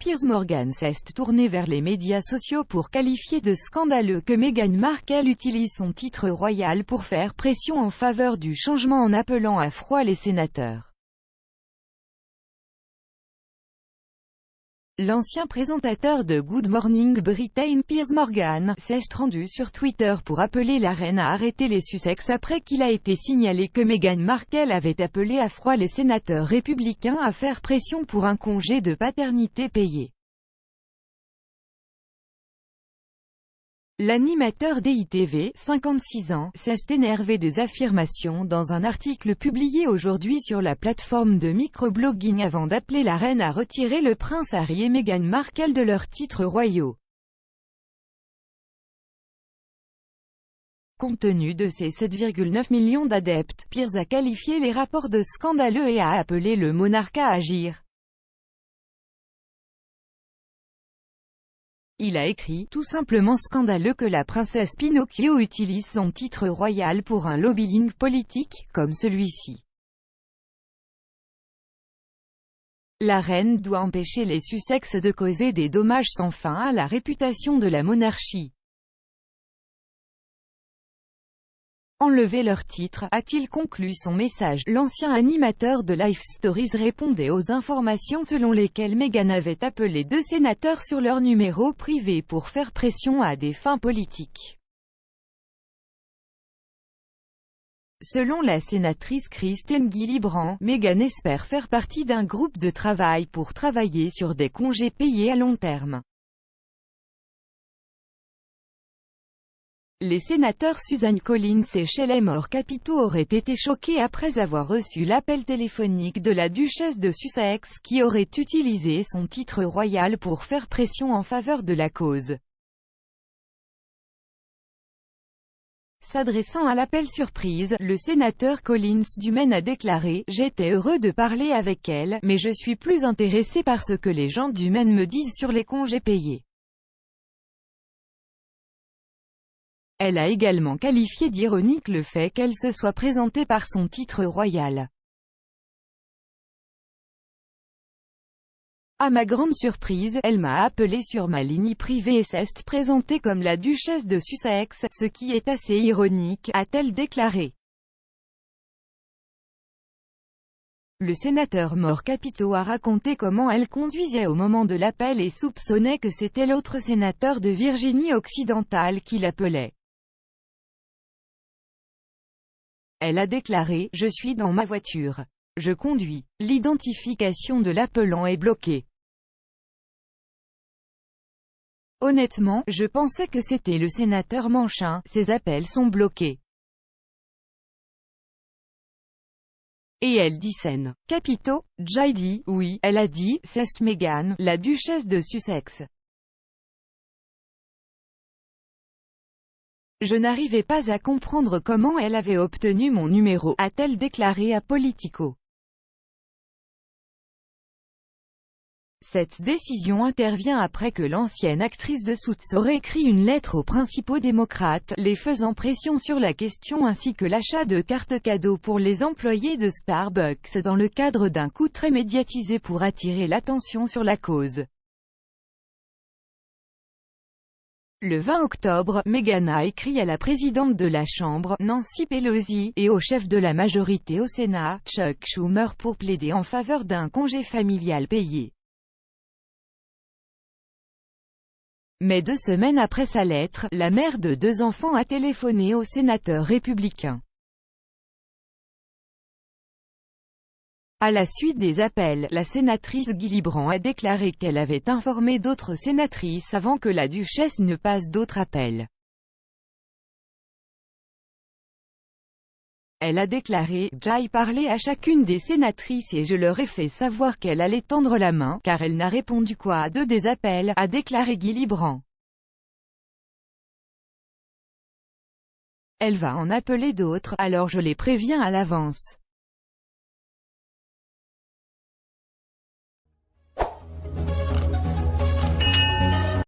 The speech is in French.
Piers Morgan s'est tourné vers les médias sociaux pour qualifier de scandaleux que Meghan Markle utilise son titre royal pour faire pression en faveur du changement en appelant à froid les sénateurs. L'ancien présentateur de Good Morning Britain Piers Morgan, s'est rendu sur Twitter pour appeler la reine à arrêter les Sussex après qu'il a été signalé que Meghan Markle avait appelé à froid les sénateurs républicains à faire pression pour un congé de paternité payé. L'animateur d'ITV, 56 ans, s'est énervé des affirmations dans un article publié aujourd'hui sur la plateforme de microblogging avant d'appeler la reine à retirer le prince Harry et Meghan Markle de leurs titres royaux. Compte tenu de ses 7,9 millions d'adeptes, Piers a qualifié les rapports de scandaleux et a appelé le monarque à agir. Il a écrit « Tout simplement scandaleux que la princesse Pinocchio utilise son titre royal pour un lobbying politique, comme celui-ci. La reine doit empêcher les Sussex de causer des dommages sans fin à la réputation de la monarchie. Enlever leur titre, a-t-il conclu son message. L'ancien animateur de Life Stories répondait aux informations selon lesquelles Meghan avait appelé 2 sénateurs sur leur numéro privé pour faire pression à des fins politiques. Selon la sénatrice Christine Gillibrand, Meghan espère faire partie d'un groupe de travail pour travailler sur des congés payés à long terme. Les sénateurs Susan Collins et Shellamore Capito auraient été choqués après avoir reçu l'appel téléphonique de la duchesse de Sussex qui aurait utilisé son titre royal pour faire pression en faveur de la cause. S'adressant à l'appel surprise, le sénateur Collins du Maine a déclaré « J'étais heureux de parler avec elle, mais je suis plus intéressé par ce que les gens du Maine me disent sur les congés payés. » Elle a également qualifié d'ironique le fait qu'elle se soit présentée par son titre royal. À ma grande surprise, elle m'a appelé sur ma ligne privée et s'est présentée comme la duchesse de Sussex, ce qui est assez ironique, a-t-elle déclaré. Le sénateur More Capito a raconté comment elle conduisait au moment de l'appel et soupçonnait que c'était l'autre sénateur de Virginie occidentale qui l'appelait. Elle a déclaré « Je suis dans ma voiture. Je conduis. L'identification de l'appelant est bloquée. Honnêtement, je pensais que c'était le sénateur Manchin, ses appels sont bloqués. » Et elle dit scène. Capito, Jai dit « Oui, elle a dit, c'est Meghan, la duchesse de Sussex. Je n'arrivais pas à comprendre comment elle avait obtenu mon numéro, a-t-elle déclaré à Politico. Cette décision intervient après que l'ancienne actrice de Suits aurait écrit une lettre aux principaux démocrates, les faisant pression sur la question ainsi que l'achat de cartes cadeaux pour les employés de Starbucks dans le cadre d'un coup très médiatisé pour attirer l'attention sur la cause. Le 20 octobre, Meghan a écrit à la présidente de la Chambre, Nancy Pelosi, et au chef de la majorité au Sénat, Chuck Schumer pour plaider en faveur d'un congé familial payé. Mais 2 semaines après sa lettre, la mère de 2 enfants a téléphoné au sénateur républicain. À la suite des appels, la sénatrice Gillibrand a déclaré qu'elle avait informé d'autres sénatrices avant que la duchesse ne passe d'autres appels. Elle a déclaré « J'ai parlé à chacune des sénatrices et je leur ai fait savoir qu'elle allait tendre la main, car elle n'a répondu qu'à 2 des appels », a déclaré Gillibrand. Elle va en appeler d'autres, alors je les préviens à l'avance.